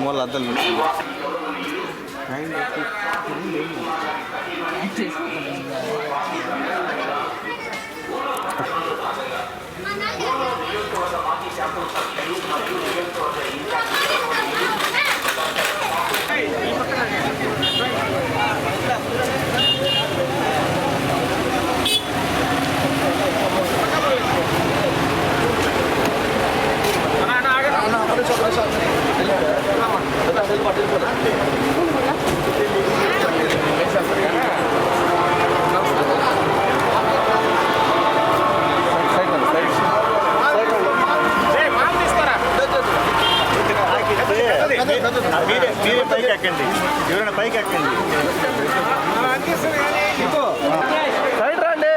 మూల అద్దలు మీరే పైకి ఎక్కండి, ఎవరైనా పైకి ఎక్కండి. సైడ్ రండి.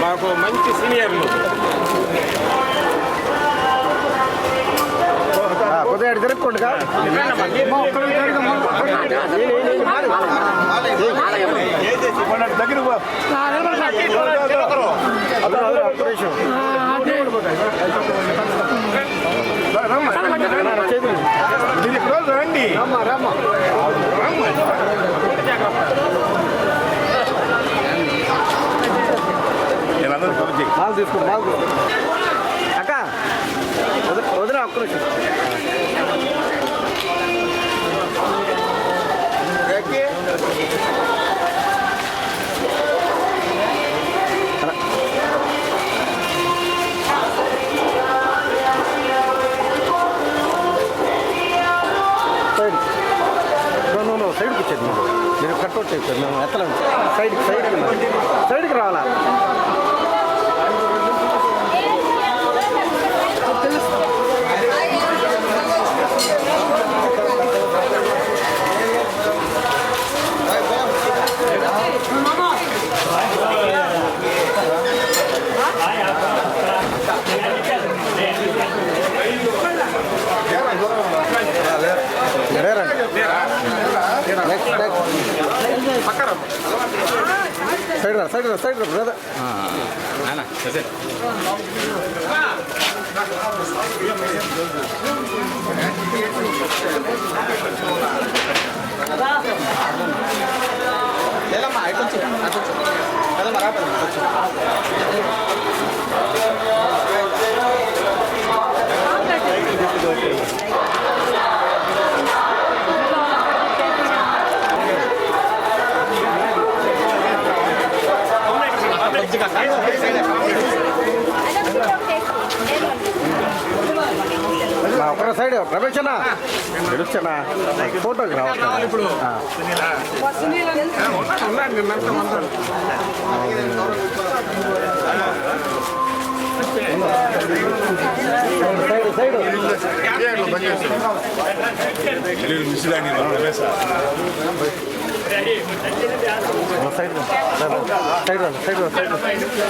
మాకు మంచి సీనియర్లు కొద్దిగా జరుపుకోండి దగ్గర రండి. మాలు తీసుకోండి. మాలు అక్క వదిలే ఒక్క నిమిషం. సైడ్ సైడ్కి ఇచ్చేది మీరు కట్అవుట్ చేస్తారు. మేము ఎత్తలేము. సైడ్కి రావాలా? Side brother. ఒక సైడ్ రమేష్ అన్న ఎడుచ్చనా ఫోటోకి రావాలి. ఇప్పుడు సైడ్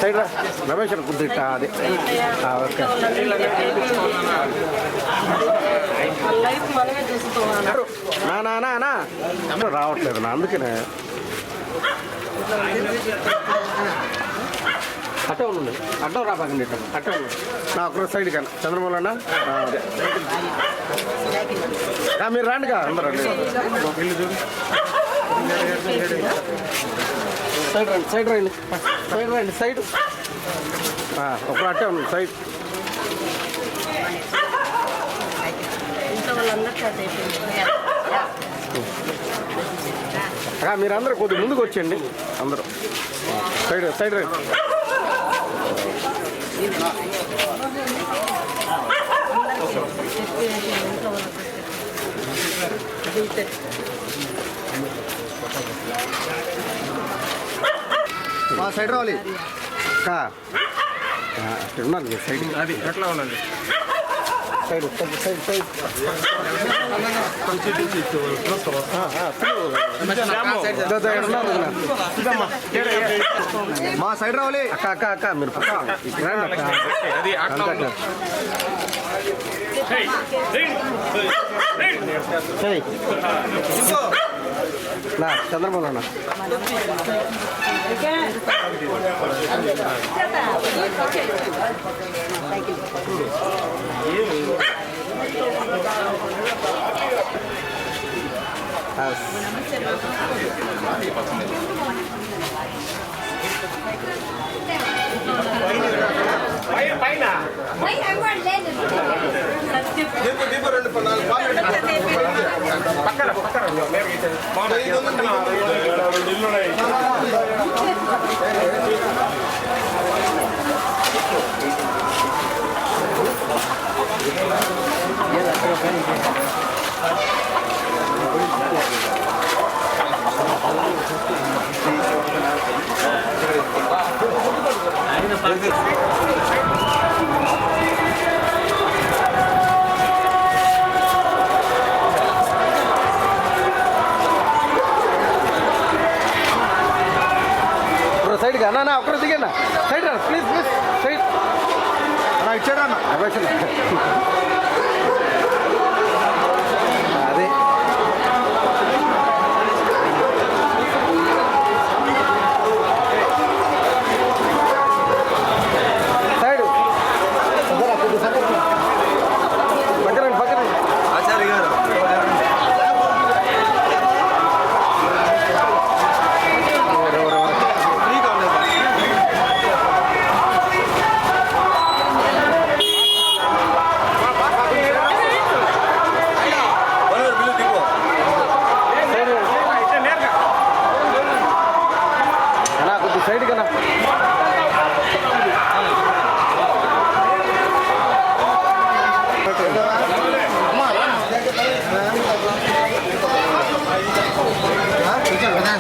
సైడ్ రమేష్ కుదిట అది ఓకే. నా రావట్లేదు నా, అందుకనే అట్టే ఉండండి. అడ్డం రాబాకండి. అట్టే ఉండండి. నా ఒక సైడ్ కానీ చంద్రమౌళి అన్న మీరు రండిగా అందరూ రండి. సైడ్ రండి సైడ్ రండి సైడ్ రండి సైడ్ ఒకరు అట్టే ఉంది సైడ్. మీరందరూ కొద్దిగా ముందుకు వచ్చేయండి అందరూ. సైడ్ సైడ్ రండి. సైడ్ రావాలి ఉన్నాను సైడ్. అది ఎట్లా ఉండండి సైడ్ సైడ్ సైడ్ మా సైడ్ రావాలి. అక్క అక్క అక్క మీరు అది నా చంద్రబాబు అన్న పైన పక్కన పక్కన సైడ్ గా అన్నా ఒక్కరు దిగన్నా సైడ్ రా ప్లీజ్ ప్లీజ్ సైడ్ అన్నా ఇచ్చాడా అన్న అదే సైడ్ పక్కనండి పక్కనండి ఆచార్య గారు. సైడ్ కన్నా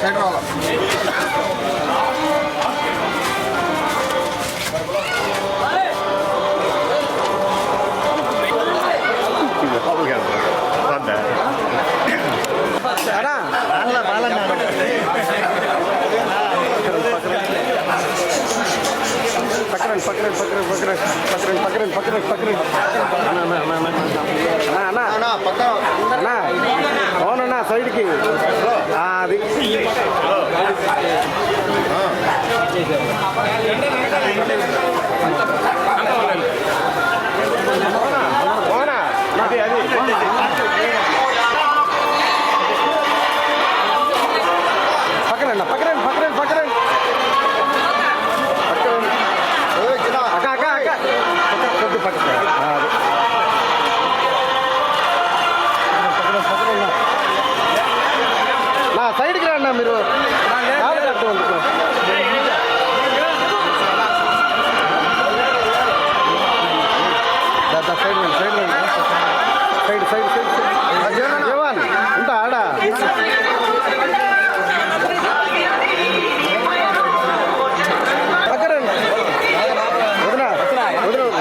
సైడ్ రావాలి. అవునన్నా సైడ్కి అది పక్కనండి పక్కనండి పక్కనండి పక్కనండి అక్క అక్క అక్క కొద్ది పక్క నా సైడ్కి రండి మీరు side side side side side జవాన్ ఉంటా ఆడ పక్కరండి వదినా వదిన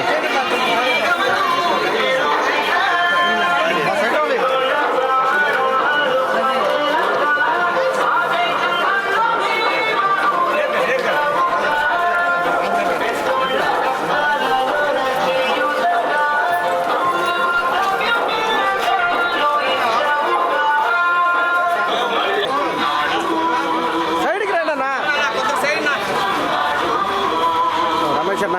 రమేష్ అన్న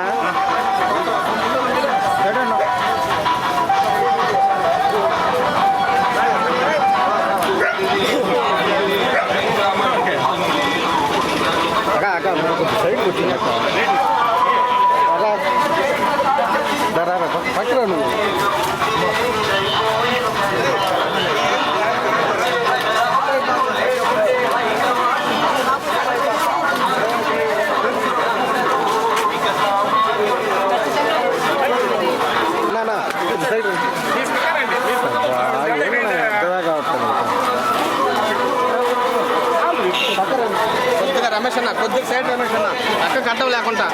రమేష్ అన్న కొద్దిగా సైడ్ రమేష్ అన్న అక్క కట్టం లేకుండా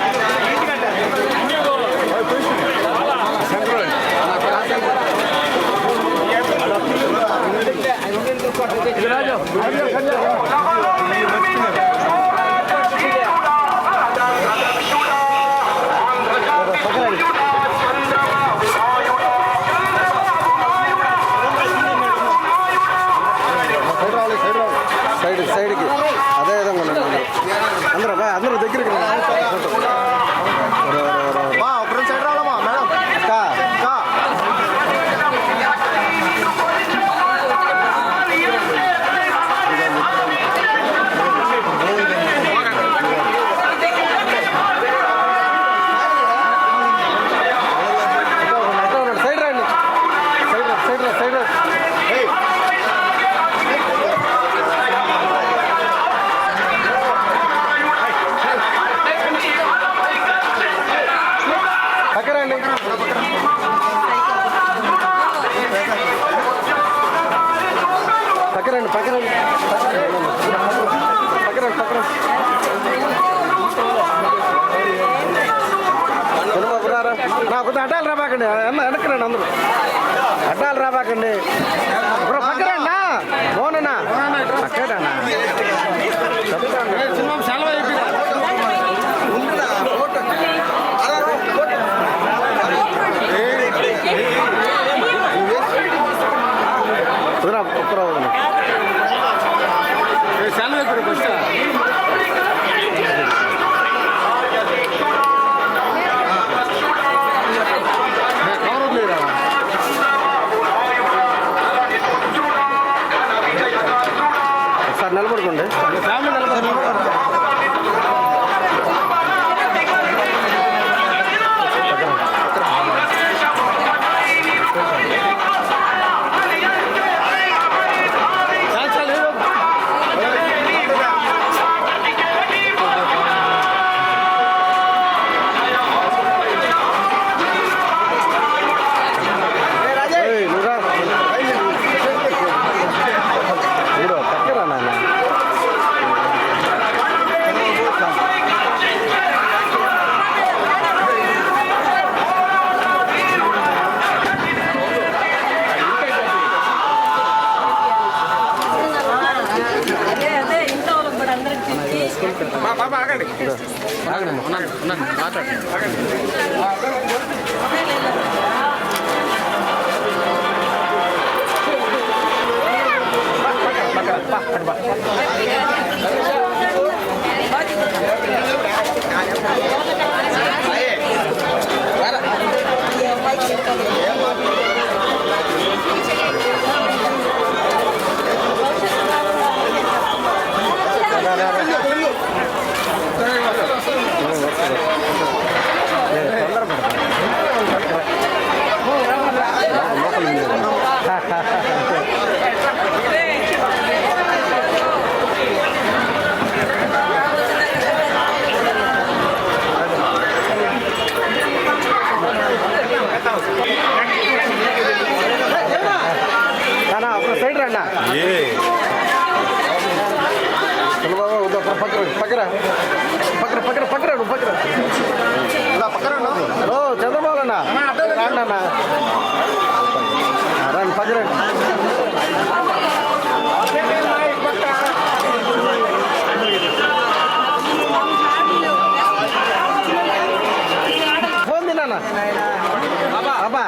సైడ్కి అదే విధంగా ఉండండి అందరూ దగ్గరికి ఒకరి సైడ్ రావాలమ్మా మేడం సైడ్ రండి సైడ్ పక్కరండి నాకు అడ్డాలు రాబాకండి వెనక్కరండి అందరూ అడ్డాలు రాబాకండి పక్కరండి మోనన్నా పక్కడన్నా సినిమా సెలవు సెలవు ఇప్పుడు వస్తా ఒకసారి నిలబడుకోండి ఫ్యామిలీ నిలబడి బాబా ఆగండి మాట్లాడండి సైడ్ రండి పక్కన ఓ చంద్రబాబు అన్న రండి అన్న రండి పక్కన ఫోన్ తిన్నా బాబా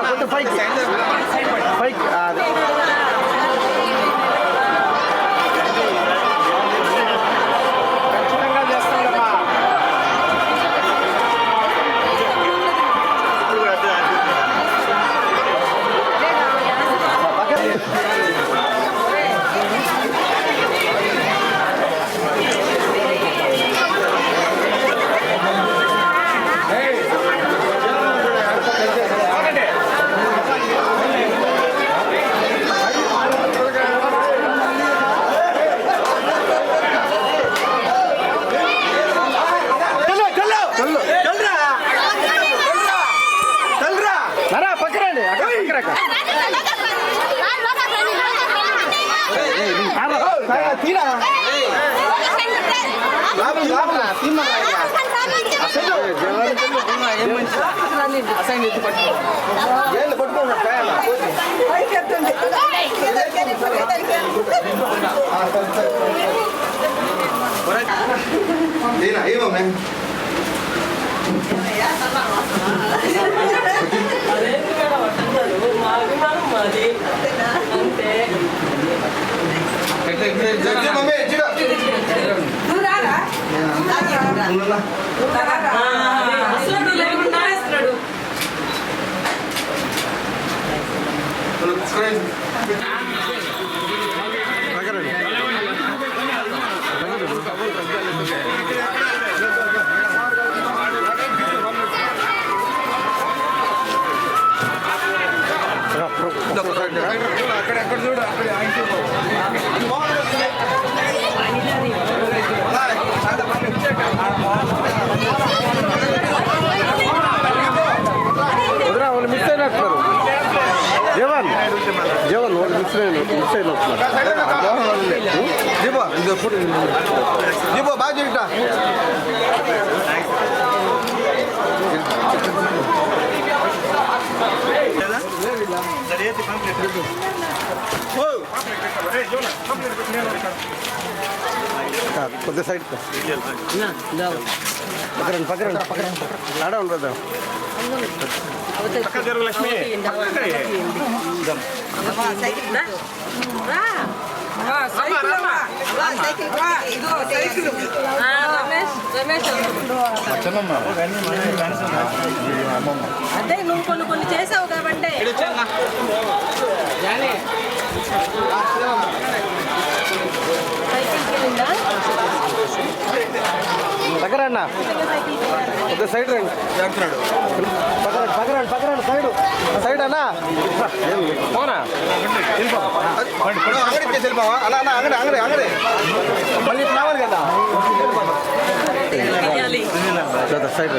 కొంచెం పైకి ఏంది పట్టుకోండి ఫ్యాన్ దీనా ఏమో మ్యామ్ మమ్మీ అక్కడ చూడు అక్కడ వాళ్ళు మిస్ అయినట్టున్నారు జవన్ వాళ్ళు మిస్ అయినట్టున్నారు జీబో బాగా చెప్తా కొద్ది సైడ్ పక్కరండి ఆడ ఉండదు లక్ష్మి అదే నువ్వు కొన్ని చేసావు కాబట్టి దగ్గర అన్న కొద్ది సైడ్ రండి పక్కరండి సైడ్ అన్నా పోనా అంగడి వెళ్ళిపోవా అన్న అంగడి మళ్ళీ రావాలి కదా సైడ్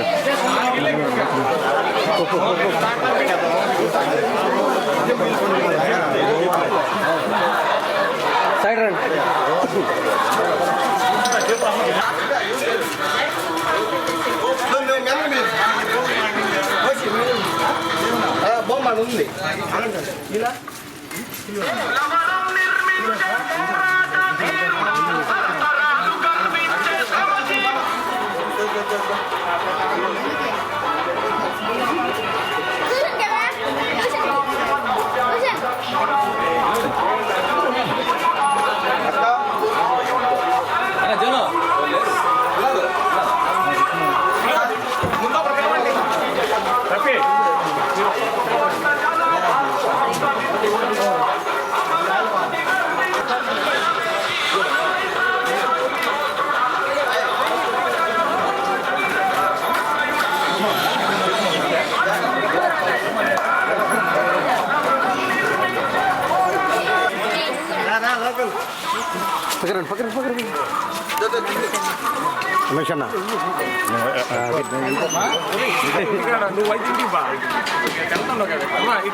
సైడ్ రండి బొమ్మ ఉంది ఇలా పక్కరండి రమేష్ అన్న నువ్వు వైద్యుడికి బా వెళ్తాను కదా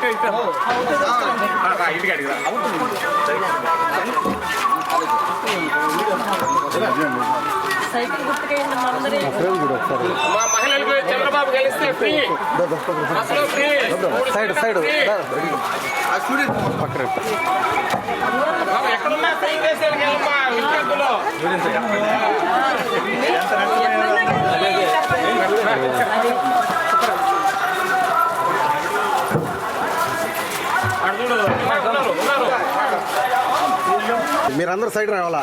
ఇటు అడిగిరా సైకిల్ గుర్తుకేయండి మా మహిళలకు చంద్రబాబు గెలిస్తే ఫ్రీ అసలు ఫ్రీ సైడ్ పక్కన ఎక్కడున్నా ఫ్రీ చేసేది వెళ్ళమ్మా విద్యార్థులు మీరందరూ సైడ్ రావాలా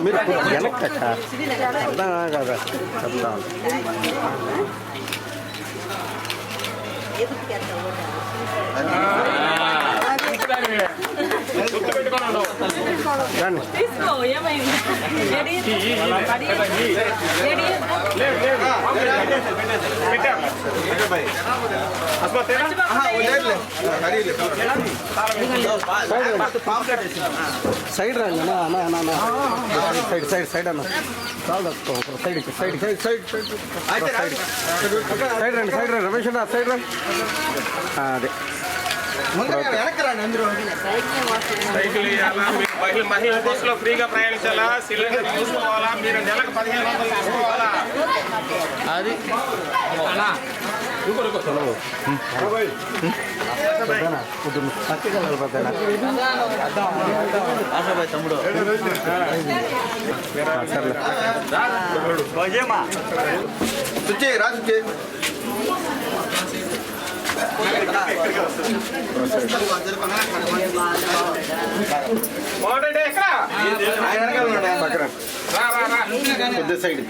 మీరు వెనక్కి అర్థం కదా చెప్తా తీసుకో ఏమైంది సైడ్ రండి సైడ్ అన్న సైడ్ రండి రమేష్ అన్న సైడ్ రండి అదే సైకిల్ ఇవ్వాలా మహిళల బస్సులో ఫ్రీగా ప్రయాణించాలా సిలిండర్ చూసుకోవాలా మీరు నెలకు 1500 తీసుకోవాలా అది తమ్ముడు రాజు పెద్ద సైడ్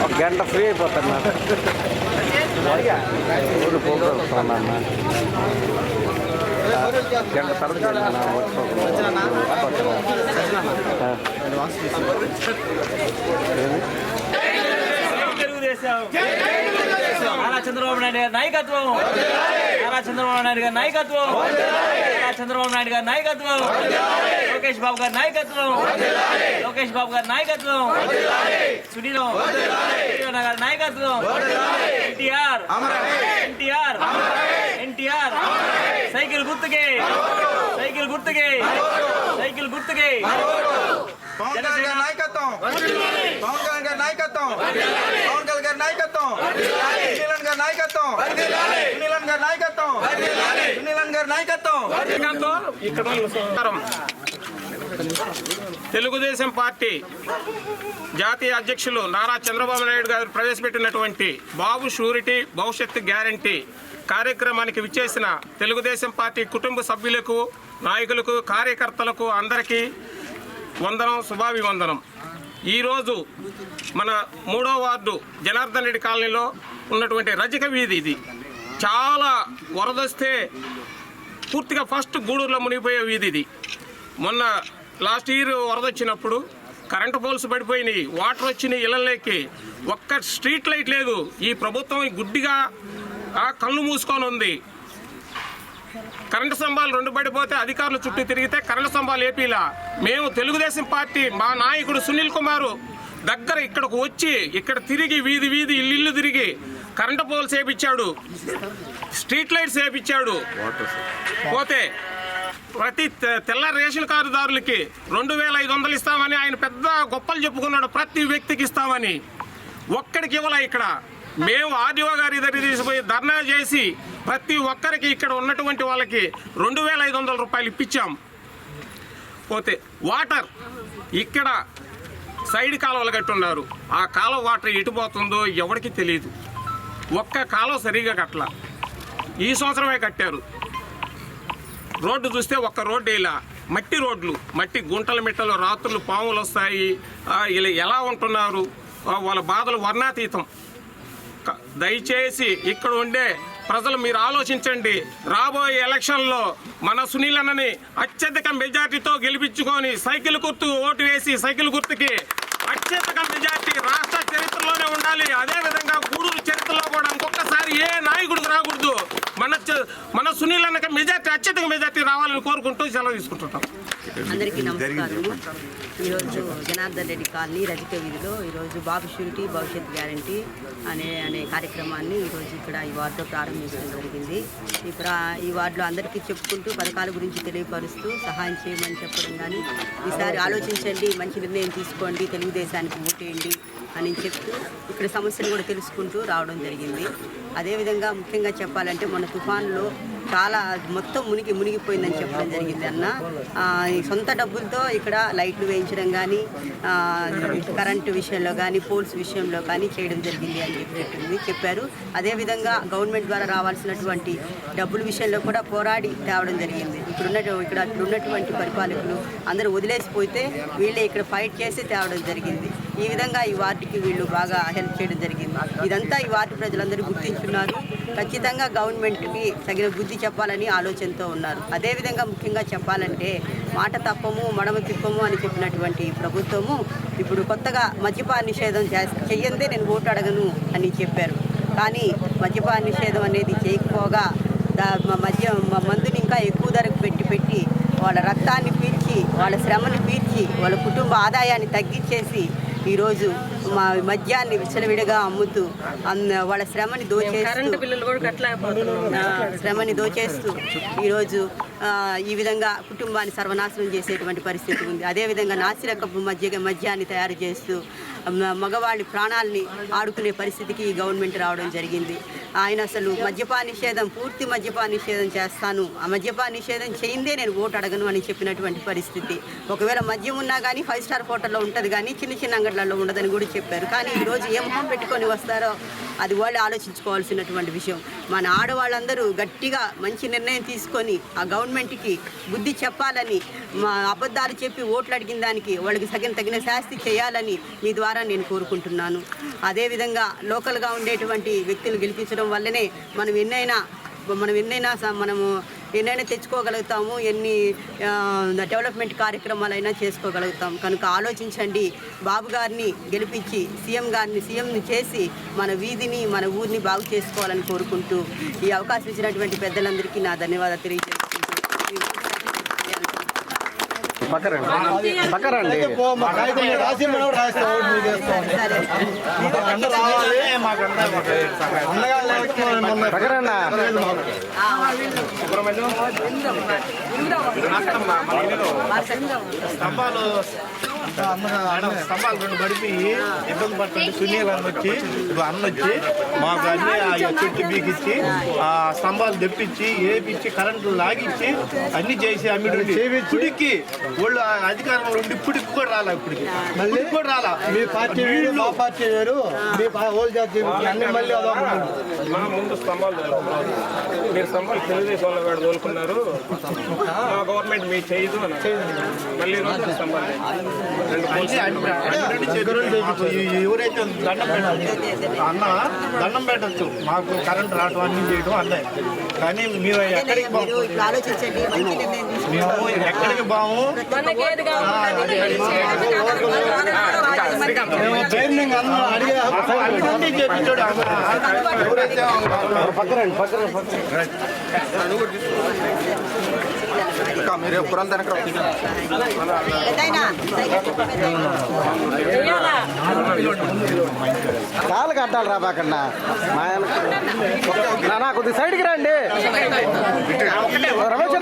ఒక గంట ఫ్రీ అయిపోతాను నాకు గంట నారా చంద్రబాబు నాయుడు గారి నాయకత్వం, నారా చంద్రబాబు నాయుడు గారి నాయకత్వం, నారా చంద్రబాబు నాయుడు గారి నాయకత్వం, లోకేష్ బాబు గారి నాయకత్వం, లోకేష్ బాబు గారి నాయకత్వం, సునీల్ గారి నాయకత్వం, ఎన్టీఆర్ ఎన్టీఆర్ ఎన్టీఆర్ సైకిల్ గుర్తుకే, సైకిల్ గుర్తుకే, సైకిల్ గుర్తుకే. పవన్ కళ్యాణ్ గారి నాయకత్వం, పవన్ కళ్యాణ్ గారి నాయకత్వం, పవన్ కళ్యాణ్ గారి నాయకత్వం, సునీలన్ గారి నాయకత్వం, సునీలన్ గారి నాయకత్వం, సునీలన్ గారి నాయకత్వం. తెలుగుదేశం పార్టీ జాతీయ అధ్యక్షులు నారా చంద్రబాబు నాయుడు గారు ప్రవేశపెట్టినటువంటి బాబు షూరిటీ భవిష్యత్తు గ్యారంటీ కార్యక్రమానికి విచ్చేసిన తెలుగుదేశం పార్టీ కుటుంబ సభ్యులకు, నాయకులకు, కార్యకర్తలకు అందరికీ వందనం, శుభాభివందనం. ఈరోజు మన 3వ వార్డు జనార్దన్ రెడ్డి కాలనీలో ఉన్నటువంటి రజక వీధి ఇది. చాలా వరదొస్తే పూర్తిగా ఫస్ట్ గూడూరులో మునిగిపోయే వీధి ఇది. మొన్న లాస్ట్ ఇయర్ వరద వచ్చినప్పుడు కరెంటు పోల్స్ పడిపోయినాయి, వాటర్ వచ్చినాయి ఇళ్ళలోకి, ఒక్క స్ట్రీట్ లైట్ లేదు. ఈ ప్రభుత్వం గుడ్డిగా కళ్ళు మూసుకొని ఉంది. కరెంటు స్తంభాలు 2 పడిపోతే అధికారులు చుట్టూ తిరిగితే కరెంటు స్తంభాలు ఏపీలా. మేము తెలుగుదేశం పార్టీ మా నాయకుడు సునీల్ కుమార్ దగ్గర ఇక్కడకు వచ్చి ఇక్కడ తిరిగి వీధి వీధి ఇల్లు తిరిగి కరెంటు పోల్స్ వేయించాడు, స్ట్రీట్ లైట్స్ వేయించాడు. పోతే ప్రతి తెల్ల రేషన్ కార్డుదారులకి 2500 ఇస్తామని ఆయన పెద్ద గొప్పలు చెప్పుకున్నాడు. ప్రతి వ్యక్తికి ఇస్తామని ఒక్కడికి ఇవ్వాల. ఇక్కడ మేము ఆర్డీఓ గారి దగ్గర తీసిపోయి ధర్నా చేసి ప్రతి ఒక్కరికి ఇక్కడ ఉన్నటువంటి వాళ్ళకి 2500 రూపాయలు ఇప్పించాం. పోతే వాటర్ ఇక్కడ సైడ్ కాలువలు కట్టున్నారు. ఆ కాలువ వాటర్ ఎటు పోతుందో ఎవరికి తెలియదు. ఒక్క కాలువ సరిగా కట్టల. ఈ సంవత్సరమే కట్టారు. రోడ్డు చూస్తే ఒక్క రోడ్డు ఇలా మట్టి రోడ్లు, మట్టి గుంటల మిట్టలు, రాత్రులు పాములు వస్తాయి. ఇలా ఎలా ఉంటున్నారు, వాళ్ళ బాధలు వర్ణాతీతం. దయచేసి ఇక్కడ ఉండే ప్రజలు మీరు ఆలోచించండి. రాబోయే ఎలక్షన్లో మన సునీల్ అన్నని అత్యధిక మెజార్టీతో గెలిపించుకొని సైకిల్ గుర్తు ఓటు వేసి సైకిల్ గుర్తుకి అత్యధిక మెజార్టీ రాష్ట్ర చరిత్రలోనే ఉండాలి. అదేవిధంగా గూడూరు చరిత్రలో కూడా ఇంకొకసారి ఏ నాయకుడికి రాకూడదు. మన సునీల్ అన్నకి మెజార్టీ, అత్యధిక మెజార్టీ రావాలని కోరుకుంటూ సెలవు తీసుకుంటుంటాం. అందరికీ నమస్కారం. ఈరోజు జనార్దన్ రెడ్డి కాలనీ రజిక వీధిలో ఈరోజు బాబు షూరిటీ భవిష్యత్ గ్యారంటీ అనే కార్యక్రమాన్ని ఈరోజు ఇక్కడ ఈ వార్డులో ప్రారంభించడం జరిగింది. ఈ వార్డులో అందరికీ చెప్పుకుంటూ పథకాల గురించి తెలియపరుస్తూ సహాయం చేయమని చెప్పడం కానీ, ఈసారి ఆలోచించండి, మంచి నిర్ణయం తీసుకోండి, తెలుగుదేశానికి ఓటేయండి అని చెప్తూ ఇక్కడ సమస్యలు కూడా తెలుసుకుంటూ రావడం జరిగింది. అదేవిధంగా ముఖ్యంగా చెప్పాలంటే మొన్న తుఫాన్లో చాలా మొత్తం మునిగిపోయిందని చెప్పడం జరిగింది అన్న. ఈ సొంత డబ్బులతో ఇక్కడ లైట్లు వేయించడం కానీ, కరెంటు విషయంలో కానీ, పోల్స్ విషయంలో కానీ చేయడం జరిగింది అని చెప్పారు. అదేవిధంగా గవర్నమెంట్ ద్వారా రావాల్సినటువంటి డబ్బుల విషయంలో కూడా పోరాడి తేవడం జరిగింది. ఇక్కడ ఉన్నటువంటి పరిపాలకులు అందరూ వదిలేసిపోతే వీళ్ళే ఇక్కడ ఫైట్ చేసి తేవడం జరిగింది. ఈ విధంగా ఈ వార్డుకి వీళ్ళు బాగా హెల్ప్ చేయడం జరిగింది. ఇదంతా ఈ వార్డు ప్రజలందరూ గుర్తించున్నారు. ఖచ్చితంగా గవర్నమెంట్కి తగిన బుద్ధి చెప్పాలని ఆలోచనతో ఉన్నారు. అదేవిధంగా ముఖ్యంగా చెప్పాలంటే మాట తప్పము మడమ తిప్పము అని చెప్పినటువంటి ప్రభుత్వము ఇప్పుడు కొత్తగా మద్యపాన నిషేధం చెయ్యందే నేను ఓటు అడగను అని చెప్పారు. కానీ మద్యపాన నిషేధం అనేది చేయకపోగా మందుని ఇంకా ఎక్కువ ధరకు పెట్టి వాళ్ళ రక్తాన్ని పీల్చి, వాళ్ళ శ్రమని పీల్చి, వాళ్ళ కుటుంబ ఆదాయాన్ని తగ్గించేసి ఈరోజు మా మద్యాన్ని విచ్చలవిడిగా అమ్ముతూ వాళ్ళ శ్రమని దోచేస్తూ ఈరోజు ఈ విధంగా కుటుంబాన్ని సర్వనాశనం చేసేటువంటి పరిస్థితి ఉంది. అదేవిధంగా నాసిరకపు మద్యాన్ని తయారు చేస్తూ మగవాళ్ళ ప్రాణాలని ఆడుకునే పరిస్థితికి ఈ గవర్నమెంట్ రావడం జరిగింది. ఆయన అసలు పూర్తి మద్యపాన నిషేధం చేస్తాను, ఆ మద్యపాన నిషేధం చేయిందే నేను ఓటు అడగను అని చెప్పినటువంటి పరిస్థితి. ఒకవేళ మద్యం ఉన్నా కానీ 5 స్టార్ హోటల్లో ఉంటుంది, కానీ చిన్న అంగడ్లలో ఉండదని కూడా చెప్పారు. కానీ ఈరోజు ఏ ముఖం పెట్టుకొని వస్తారో అది వాళ్ళు ఆలోచించుకోవాల్సినటువంటి విషయం. మన ఆడవాళ్ళందరూ గట్టిగా మంచి నిర్ణయం తీసుకొని ఆ గవర్నమెంట్కి బుద్ధి చెప్పాలని, మా అబద్ధాలు చెప్పి ఓట్లు అడిగిన దానికి వాళ్ళకి తగిన శాస్తి చేయాలని మీ ద్వారా నేను కోరుకుంటున్నాను. అదేవిధంగా లోకల్గా ఉండేటువంటి వ్యక్తులు గెలిపించడం వల్లనే మనం ఎన్నైనా తెచ్చుకోగలుగుతాము, ఎన్ని డెవలప్మెంట్ కార్యక్రమాలైనా చేసుకోగలుగుతాం. కనుక ఆలోచించండి. బాబు గారిని గెలిపించి సీఎంని చేసి మన వీధిని మన ఊరిని బాగు చేసుకోవాలని కోరుకుంటూ ఈ అవకాశం ఇచ్చినటువంటి పెద్దలందరికీ నా ధన్యవాదాలు తెలియజేస్తున్నాను. పక్కరండి స్తంభాలు 2 పడిపోయి ఇబ్బంది పడుతుంటే సునీల్ అన్న వచ్చి మాకు అన్ని చెట్టు బీకిచ్చి ఆ స్తంభాలు తెప్పించి ఏపిచ్చి కరెంటు లాగిచ్చి అన్ని చేసి అమ్మిడి ఇప్పటికి వాళ్ళు అధికారంలో ఉండి ఇప్పటికి కూడా రాలా. ఇప్పటికి కూడా రాలా. మీ పార్టీ వేరు, మా పార్టీ వేరు, మీ ఓల్ జాతి అన్ని మళ్ళీ ముందు స్తంభాలు మీరు స్తంభాలు తెలుగుదేశం వాళ్ళు తోలుకున్నారు, మా గవర్నమెంట్ మీకు చేయదు మళ్ళీ స్తంభాలు ఎవరైతే దండం పెట్టచ్చు మాకు కరెంట్ రావడం అన్ని చేయడం అన్నయ్య. కానీ మేము ఎక్కడికి బాము ట్రైనింగ్ అడిగే మీరే పురాలు కాలు కట్టాలి రా బాకన్నా నా కొద్ది సైడ్కి రండి రమేష్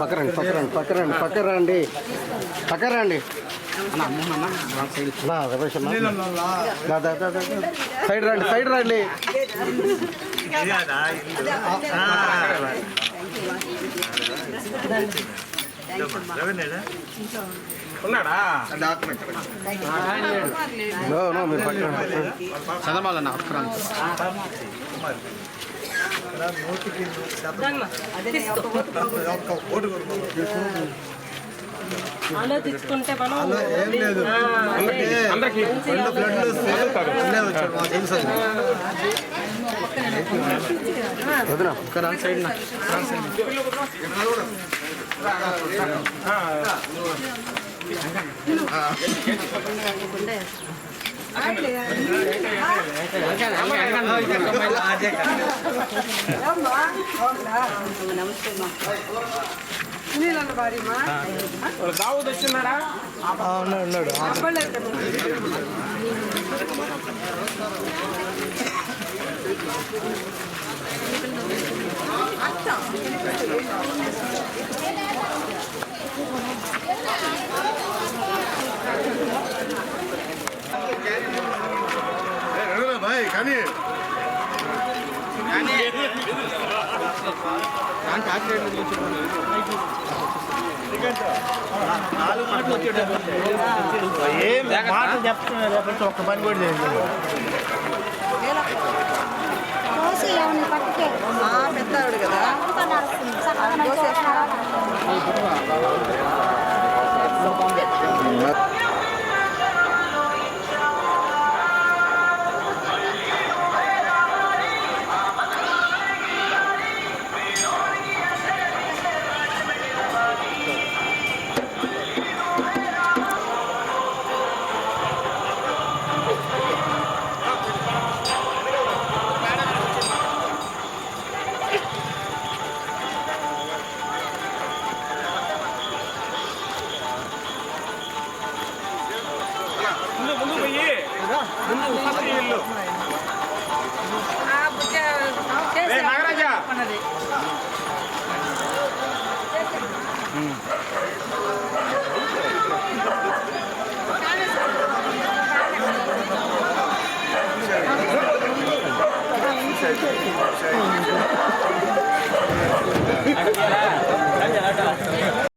పక్కరండి రమేష్ సైడ్ రండి ఉన్నాడా మీరు పక్కన చదవాలన్నా ఆలోచించుకుంటే మనం ఏం లేదు. అందరికీ 2 బ్లడ్లు సైడ్ దావుద్ వచ్చిన్నాడా? ఉన్నాడు. అచ్చా ఏం మాటలు చెప్తున్నారు లేకపోతే ఒక్క పని కూడా చేయండి. పెద్దాడు కదా ముందు పోయి ముందు ఫస్ట్ ఇల్లు నాగరాజా Gracias.